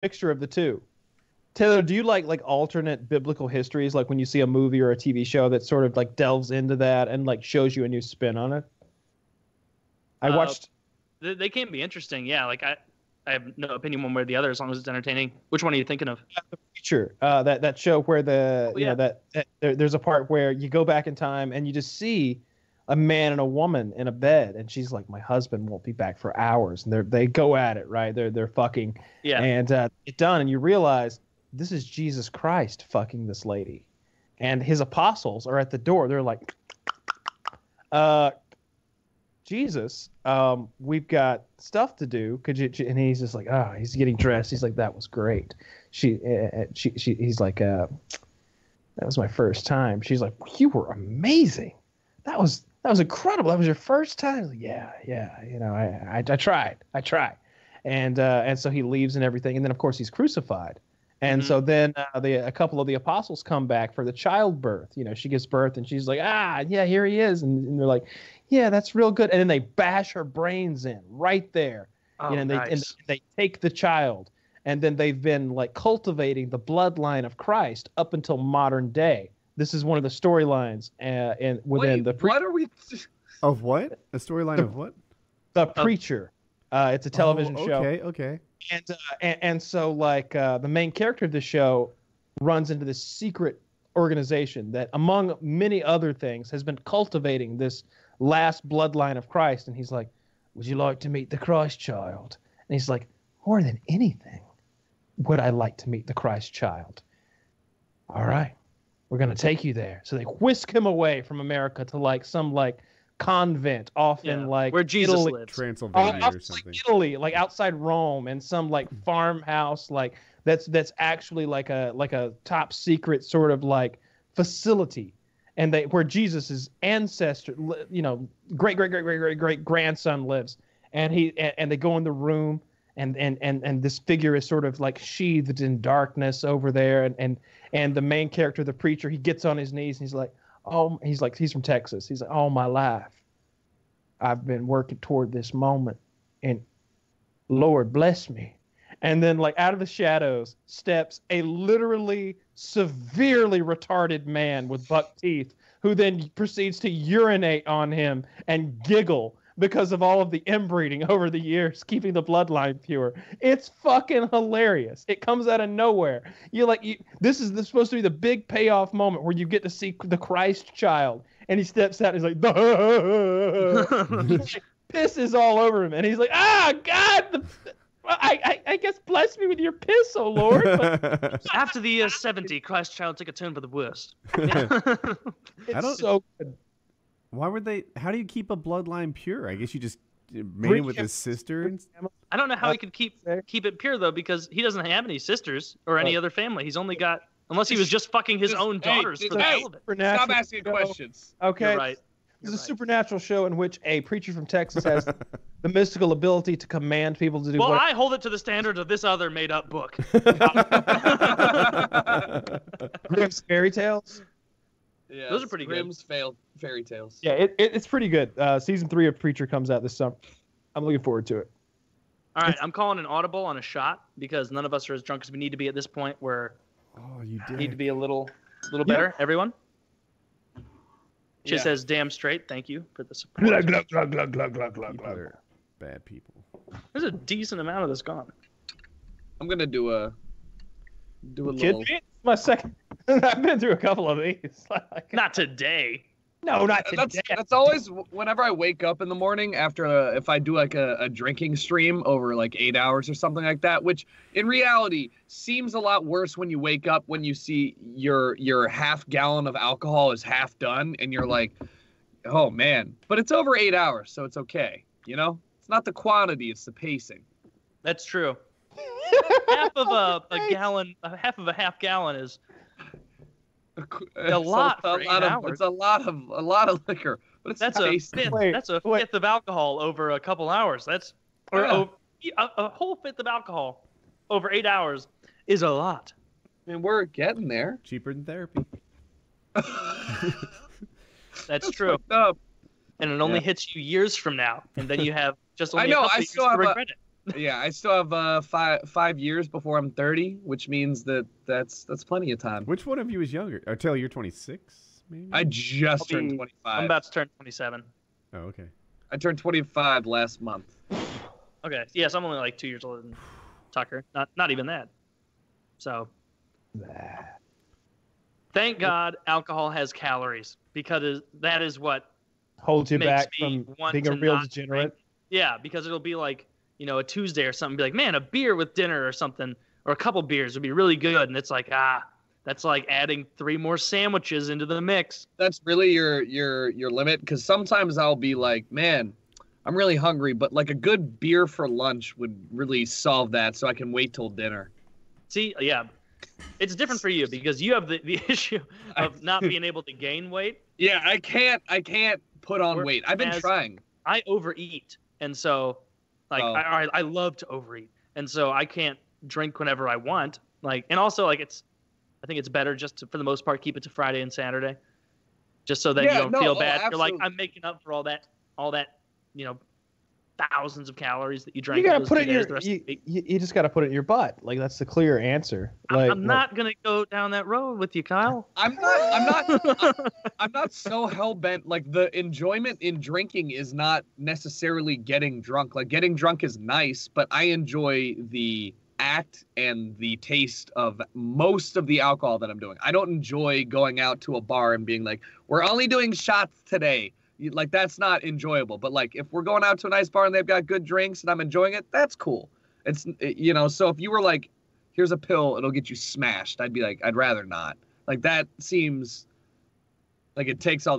mixture of the two. Taylor, do you like alternate biblical histories, like when you see a movie or a TV show that sort of like delves into that and like shows you a new spin on it? I watched. They can be interesting. Yeah, like I have no opinion one way or the other as long as it's entertaining. Which one are you thinking of? The Preacher, that show where there's a part where you go back in time and you just see a man and a woman in a bed, and she's like, my husband won't be back for hours, and they go at it, right? They're fucking, and it's done, and you realize this is Jesus Christ fucking this lady, and his apostles are at the door. They're like, Jesus, we've got stuff to do. Could you? And he's just like, he's getting dressed. He's like, that was great. He's like, that was my first time. She's like, you were amazing. That was incredible. That was your first time. Like, yeah. You know, I tried. And so he leaves and everything. And then of course he's crucified. And so then a couple of the apostles come back for the childbirth. You know, she gives birth and she's like, yeah, here he is. And they're like, yeah, that's real good. And then they bash her brains in right there. Oh, you know, and nice. they take the child. And then they've been like cultivating the bloodline of Christ up until modern day. This is one of the storylines within the What are we? Of what? A storyline of what? The Preacher. It's a television show. Okay. And so like the main character of the show runs into this secret organization that, among many other things, has been cultivating this last bloodline of Christ. And he's like, would you like to meet the Christ child? And he's like, more than anything, would I like to meet the Christ child? All right, we're going to take you there. So they whisk him away from America to like some like convent off in like where Jesus Italy, lives. Transylvania or something. like Italy, like outside Rome, and some like farmhouse like that's actually like a top secret sort of like facility, and where Jesus's ancestor, you know, great grandson lives, and they go in the room, and this figure is sort of like sheathed in darkness over there, and the main character, the preacher, he gets on his knees and he's from Texas. He's like, all my life I've been working toward this moment, and Lord bless me. And then like out of the shadows steps a literally severely retarded man with buck teeth, who then proceeds to urinate on him and giggle because of all of the inbreeding over the years, keeping the bloodline pure. It's fucking hilarious. It comes out of nowhere. This is supposed to be the big payoff moment where you get to see the Christ child, and he steps out and he's like, piss is all over him, and he's like, God, I guess bless me with your piss, oh Lord. But After the year 70, Christ child took a turn for the worst. it's so good. Why would they? How do you keep a bloodline pure? I guess you just made him with his sister. I don't know how he could keep it pure though, because he doesn't have any sisters or any other family. He's only got, unless he was just fucking his own daughters for the hell of it. Stop asking questions. Okay, You're right. This is a supernatural show in which a preacher from Texas has the mystical ability to command people to do. Well, I hold it to the standards of this other made-up book. Grimm's fairy tales. Yeah, Those are pretty good. Grimm's fairy tales. Yeah, it's pretty good. Season 3 of Preacher comes out this summer. I'm looking forward to it. All right, I'm calling an audible on a shot because none of us are as drunk as we need to be at this point. Where you need to be a little better. Everyone. She says, "Damn straight." Thank you for the support. People are bad people. There's a decent amount of this gone. I'm gonna do a Kid, my second. I've been through a couple of these. Not today. No, not today. That's always whenever I wake up in the morning after if I do like a drinking stream over like 8 hours or something like that, which in reality seems a lot worse when you wake up when you see your half gallon of alcohol is half done and you're like, oh man, but it's over 8 hours, so it's okay. You know, it's not the quantity, it's the pacing. That's true. Half of a gallon, half of a half gallon is a lot for 8 hours. It's a lot of liquor, but it's that's tasty. a fifth of alcohol over a couple hours. That's a whole fifth of alcohol over 8 hours is a lot. I mean, we're getting there. Cheaper than therapy. That's true. Up. And it only hits you years from now, and then you have just only I know. a couple I years still to have regret it. Yeah, I still have 5 years before I'm 30, which means that's plenty of time. Which one of you is younger? Or Taylor, you're 26, maybe? I just turned I'm 25. about to turn 27. Oh, okay. I turned 25 last month. Okay. Yes, I'm only like 2 years older than Tucker. Not even that. So thank God alcohol has calories, because that is what Holds you makes back me from want being to a real not degenerate. drink. Yeah, because it'll be like, a Tuesday or something, be like, man, a beer with dinner or something, or a couple beers would be really good. And it's like, that's like adding 3 more sandwiches into the mix. That's really your limit, because sometimes I'll be like, man, I'm really hungry, but like a good beer for lunch would really solve that, so I can wait till dinner. See, yeah, it's different for you because you have the issue of not being able to gain weight. Yeah, I can't put on weight. I've been trying. I overeat, and so like I love to overeat, and so I can't drink whenever I want. Like, and also like I think it's better just to, for the most part, keep it to Friday and Saturday, just so that you don't feel bad. You're like, I'm making up for all that, thousands of calories that you drank. You gotta put it in your. You just gotta put it in your butt. Like, that's the clear answer. Like, I'm not gonna go down that road with you, Kyle. I'm not so hell bent. Like, the enjoyment in drinking is not necessarily getting drunk. Like, getting drunk is nice, but I enjoy the act and the taste of most of the alcohol that I'm doing. I don't enjoy going out to a bar and being like, we're only doing shots today. Like, that's not enjoyable. But like, if we're going out to a nice bar and they've got good drinks and I'm enjoying it, that's cool. It's, so if you were like, here's a pill, it'll get you smashed, I'd be like, I'd rather not. Like, that seems like it takes all the